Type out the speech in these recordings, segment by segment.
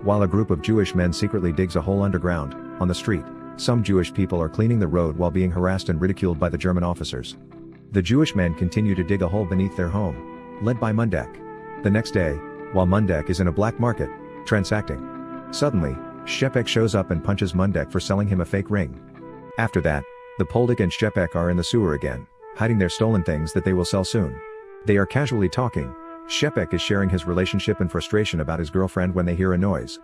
While a group of Jewish men secretly digs a hole underground, on the street, some Jewish people are cleaning the road while being harassed and ridiculed by the German officers. The Jewish men continue to dig a hole beneath their home, led by Mundek. The next day, while Mundek is in a black market, transacting, suddenly, Shepek shows up and punches Mundek for selling him a fake ring. After that, the Poldik and Shepek are in the sewer again, hiding their stolen things that they will sell soon. They are casually talking. Shepek is sharing his relationship and frustration about his girlfriend when they hear a noise.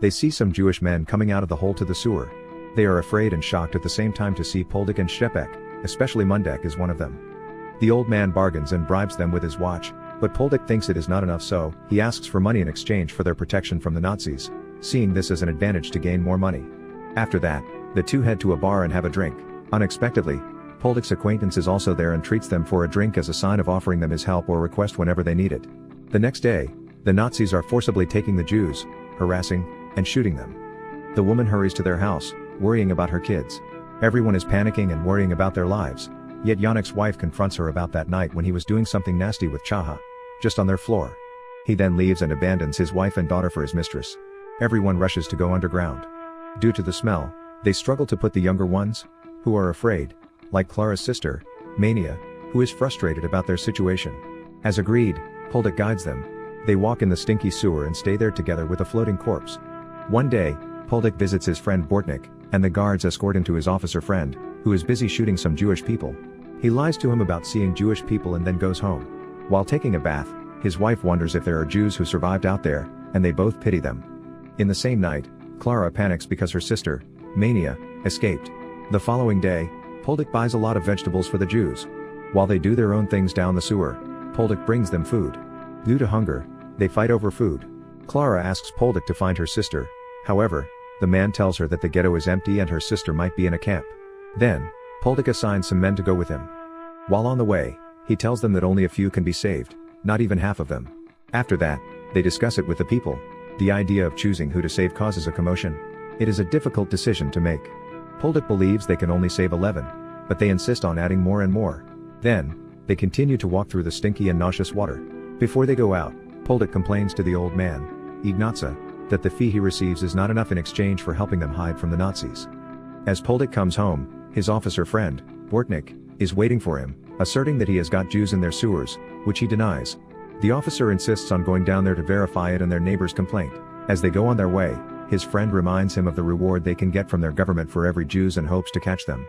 They see some Jewish men coming out of the hole to the sewer. They are afraid and shocked at the same time to see Poldik and Shepek, especially Mundek is one of them. The old man bargains and bribes them with his watch, but Poldik thinks it is not enough, so he asks for money in exchange for their protection from the Nazis, seeing this as an advantage to gain more money. After that, the two head to a bar and have a drink. Unexpectedly, Poldik's acquaintance is also there and treats them for a drink as a sign of offering them his help or request whenever they need it. The next day, the Nazis are forcibly taking the Jews, harassing, and shooting them. The woman hurries to their house, worrying about her kids. Everyone is panicking and worrying about their lives, yet Yannick's wife confronts her about that night when he was doing something nasty with Chaha, just on their floor. He then leaves and abandons his wife and daughter for his mistress. Everyone rushes to go underground. Due to the smell, they struggle to put the younger ones, who are afraid, like Clara's sister, Mania, who is frustrated about their situation. As agreed, Poldik guides them. They walk in the stinky sewer and stay there together with a floating corpse. One day, Poldik visits his friend Bortnik, and the guards escort him to his officer friend, who is busy shooting some Jewish people. He lies to him about seeing Jewish people and then goes home. While taking a bath, his wife wonders if there are Jews who survived out there, and they both pity them. In the same night, Clara panics because her sister, Mania, escaped. The following day, Poldik buys a lot of vegetables for the Jews. While they do their own things down the sewer, Poldik brings them food. Due to hunger, they fight over food. Clara asks Poldik to find her sister, however, the man tells her that the ghetto is empty and her sister might be in a camp. Then, Poldik assigns some men to go with him. While on the way, he tells them that only a few can be saved, not even half of them. After that, they discuss it with the people. The idea of choosing who to save causes a commotion. It is a difficult decision to make. Poldik believes they can only save 11, but they insist on adding more and more. Then, they continue to walk through the stinky and nauseous water. Before they go out, Poldik complains to the old man, Ignaca, that the fee he receives is not enough in exchange for helping them hide from the Nazis. As Poldik comes home, his officer friend, Bortnik, is waiting for him, asserting that he has got Jews in their sewers, which he denies. The officer insists on going down there to verify it and their neighbor's complaint. As they go on their way, his friend reminds him of the reward they can get from their government for every Jews and hopes to catch them.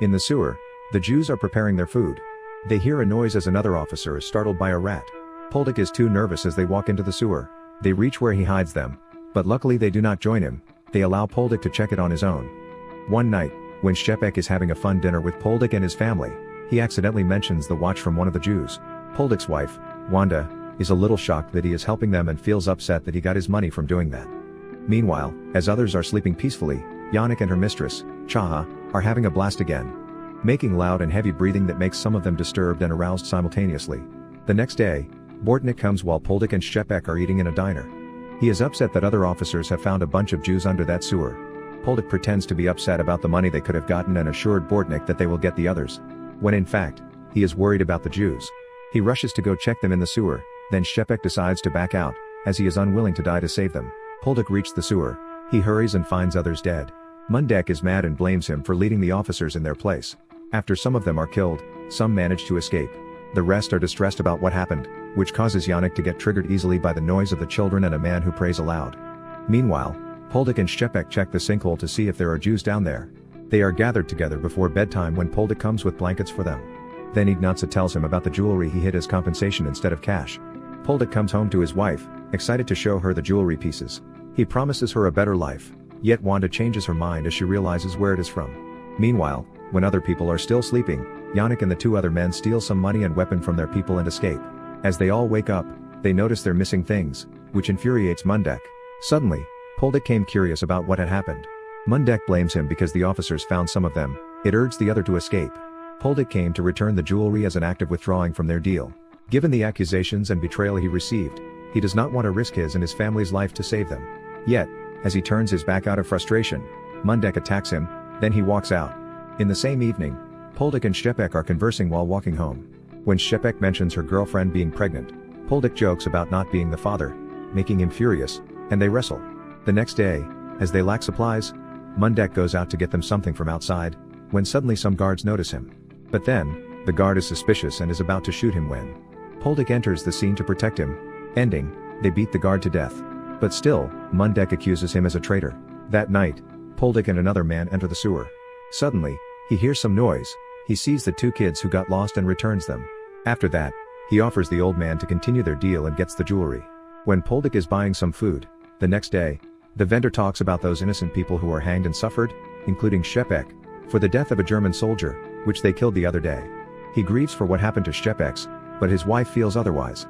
In the sewer, the Jews are preparing their food. They hear a noise as another officer is startled by a rat. Poldik is too nervous as they walk into the sewer. They reach where he hides them, but luckily they do not join him. They allow Poldik to check it on his own. One night, when Shepek is having a fun dinner with Poldik and his family, he accidentally mentions the watch from one of the Jews. Poldik's wife, Wanda, is a little shocked that he is helping them and feels upset that he got his money from doing that. Meanwhile, as others are sleeping peacefully, Yannick and her mistress, Chaha, are having a blast again, making loud and heavy breathing that makes some of them disturbed and aroused simultaneously. The next day, Bortnik comes while Poldik and Shepek are eating in a diner. He is upset that other officers have found a bunch of Jews under that sewer. Poldik pretends to be upset about the money they could have gotten and assured Bortnik that they will get the others, when in fact, he is worried about the Jews. He rushes to go check them in the sewer, then Shepek decides to back out, as he is unwilling to die to save them. Poldik reaches the sewer. He hurries and finds others dead. Mundek is mad and blames him for leading the officers in their place. After some of them are killed, some manage to escape. The rest are distressed about what happened, which causes Yannick to get triggered easily by the noise of the children and a man who prays aloud. Meanwhile, Poldik and Shepek check the sinkhole to see if there are Jews down there. They are gathered together before bedtime when Poldik comes with blankets for them. Then Ignaca tells him about the jewelry he hid as compensation instead of cash. Poldik comes home to his wife, excited to show her the jewelry pieces. He promises her a better life, yet Wanda changes her mind as she realizes where it is from. Meanwhile, when other people are still sleeping, Yannick and the two other men steal some money and weapon from their people and escape. As they all wake up, they notice their missing things, which infuriates Mundek. Suddenly, Poldik came curious about what had happened. Mundek blames him because the officers found some of them. It urged the other to escape. Poldik came to return the jewelry as an act of withdrawing from their deal. Given the accusations and betrayal he received, he does not want to risk his and his family's life to save them. Yet, as he turns his back out of frustration, Mundek attacks him, then he walks out. In the same evening, Poldik and Shepek are conversing while walking home. When Shepek mentions her girlfriend being pregnant, Poldik jokes about not being the father, making him furious, and they wrestle. The next day, as they lack supplies, Mundek goes out to get them something from outside, when suddenly some guards notice him. But then, the guard is suspicious and is about to shoot him when Poldik enters the scene to protect him, ending, they beat the guard to death. But still, Mundek accuses him as a traitor. That night, Poldik and another man enter the sewer. Suddenly, he hears some noise, he sees the two kids who got lost and returns them. After that, he offers the old man to continue their deal and gets the jewelry. When Poldik is buying some food, the next day, the vendor talks about those innocent people who were hanged and suffered, including Shepek, for the death of a German soldier, which they killed the other day. He grieves for what happened to Shepek, but his wife feels otherwise.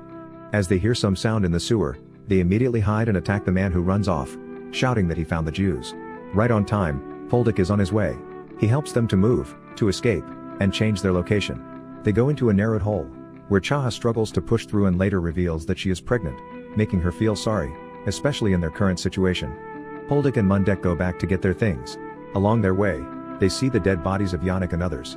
As they hear some sound in the sewer, they immediately hide and attack the man who runs off, shouting that he found the Jews. Right on time, Poldik is on his way. He helps them to move, to escape, and change their location. They go into a narrowed hole, where Chaha struggles to push through and later reveals that she is pregnant, making her feel sorry, especially in their current situation. Poldik and Mundek go back to get their things. Along their way, they see the dead bodies of Yannick and others.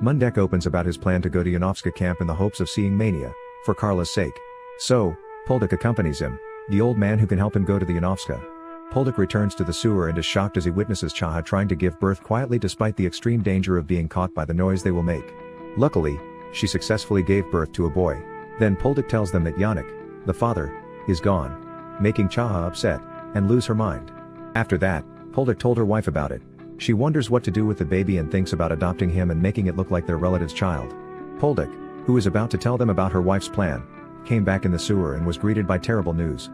Mundek opens about his plan to go to Yanovska camp in the hopes of seeing Mania, for Carla's sake. So, Poldik accompanies him, the old man who can help him go to the Yanovska. Poldik returns to the sewer and is shocked as he witnesses Chaha trying to give birth quietly despite the extreme danger of being caught by the noise they will make. Luckily, she successfully gave birth to a boy. Then Poldik tells them that Yannick, the father, is gone, making Chaha upset, and lose her mind. After that, Poldik told her wife about it. She wonders what to do with the baby and thinks about adopting him and making it look like their relative's child. Poldik, who is about to tell them about her wife's plan, came back in the sewer and was greeted by terrible news.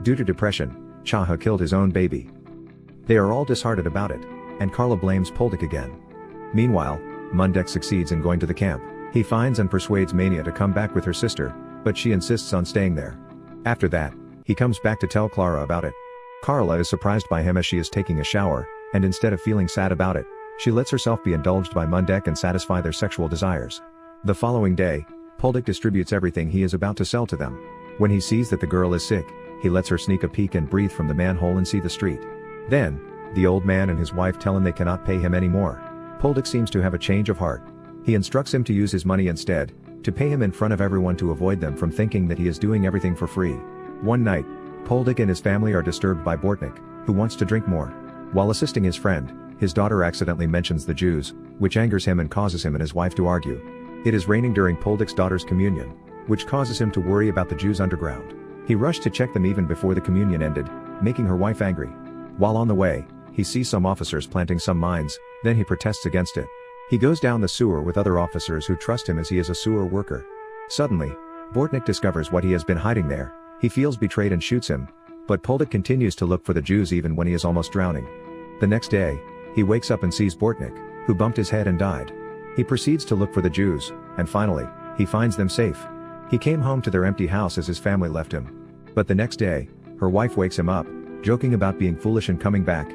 Due to depression, Chaha killed his own baby. They are all disheartened about it, and Carla blames Poldik again. Meanwhile, Mundek succeeds in going to the camp. He finds and persuades Mania to come back with her sister, but she insists on staying there. After that, he comes back to tell Clara about it. Carla is surprised by him as she is taking a shower, and instead of feeling sad about it, she lets herself be indulged by Mundek and satisfy their sexual desires. The following day, Poldik distributes everything he is about to sell to them. When he sees that the girl is sick, he lets her sneak a peek and breathe from the manhole and see the street. Then, the old man and his wife tell him they cannot pay him anymore. Poldik seems to have a change of heart. He instructs him to use his money instead, to pay him in front of everyone to avoid them from thinking that he is doing everything for free. One night, Poldik and his family are disturbed by Bortnik, who wants to drink more. While assisting his friend, his daughter accidentally mentions the Jews, which angers him and causes him and his wife to argue. It is raining during Poldik's daughter's communion, which causes him to worry about the Jews underground. He rushed to check them even before the communion ended, making her wife angry. While on the way, he sees some officers planting some mines, then he protests against it. He goes down the sewer with other officers who trust him as he is a sewer worker. Suddenly, Bortnik discovers what he has been hiding there. He feels betrayed and shoots him, but Poldik continues to look for the Jews even when he is almost drowning. The next day, he wakes up and sees Bortnik, who bumped his head and died. He proceeds to look for the Jews, and finally, he finds them safe. He came home to their empty house as his family left him. But the next day, her wife wakes him up, joking about being foolish and coming back.